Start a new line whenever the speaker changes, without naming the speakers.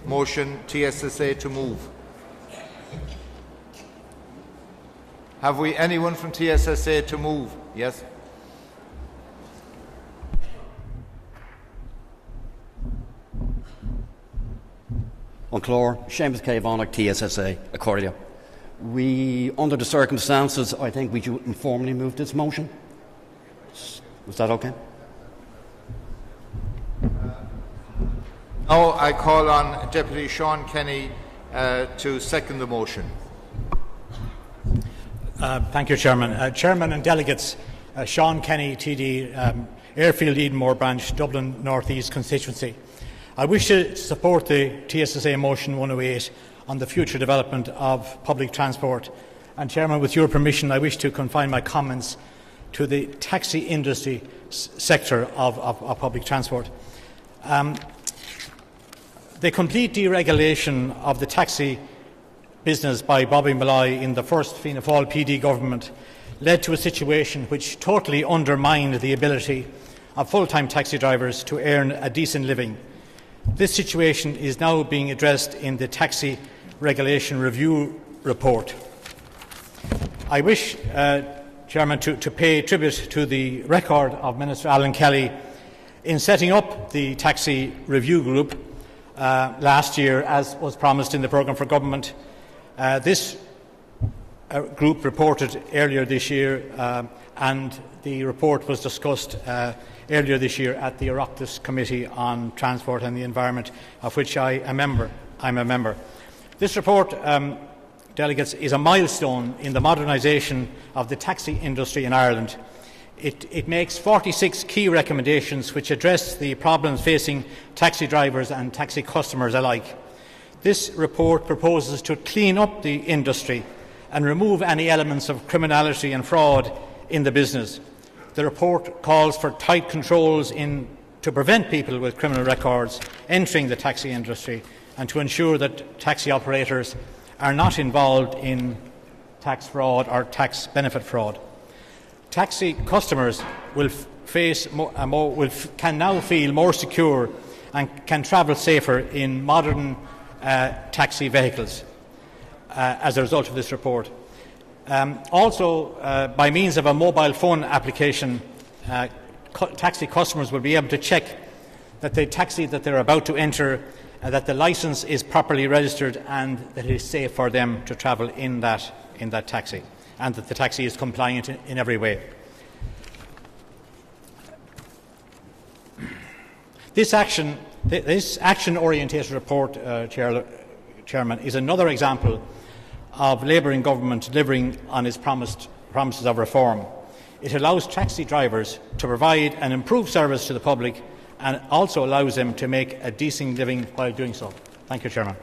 motion TSSA to move. Have we anyone from TSSA to move? Yes.
On Clore, Seamus K. Vaughan, TSSA, Accordia. We, under the circumstances, I think we should informally move this motion. Was that okay?
Now I call on Deputy Sean Kenny to second the motion.
Thank you, Chairman. Chairman and delegates, Sean Kenny, TD, Airfield Edenmore Branch, Dublin North East constituency. I wish to support the TSSA motion 108 on the future development of public transport. And Chairman, with your permission, I wish to confine my comments to the taxi industry sector of public transport. The complete deregulation of the taxi business by Bobby Malloy in the first Fianna Fáil PD government led to a situation which totally undermined the ability of full-time taxi drivers to earn a decent living. This situation is now being addressed in the Taxi Regulation Review report. I wish, Chairman, to pay tribute to the record of Minister Alan Kelly in setting up the Taxi Review Group last year, as was promised in the programme for government. This group reported earlier this year, and the report was discussed earlier this year at the Oireachtas Committee on Transport and the Environment, of which I'm a member. This report, delegates, is a milestone in the modernisation of the taxi industry in Ireland. It makes 46 key recommendations which address the problems facing taxi drivers and taxi customers alike. This report proposes to clean up the industry and remove any elements of criminality and fraud in the business. The report calls for tight controls to prevent people with criminal records entering the taxi industry and to ensure that taxi operators are not involved in tax fraud or tax benefit fraud. Taxi customers can now feel more secure and can travel safer in modern taxi vehicles as a result of this report. Also, by means of a mobile phone application, taxi customers will be able to check that the taxi that they're about to enter, that the licence is properly registered and that it is safe for them to travel in that taxi, and that the taxi is compliant in every way. This action-orientated report, Chairman, is another example of Labour in government delivering on its promises of reform. It allows taxi drivers to provide an improved service to the public and also allows them to make a decent living while doing so. Thank you, Chairman.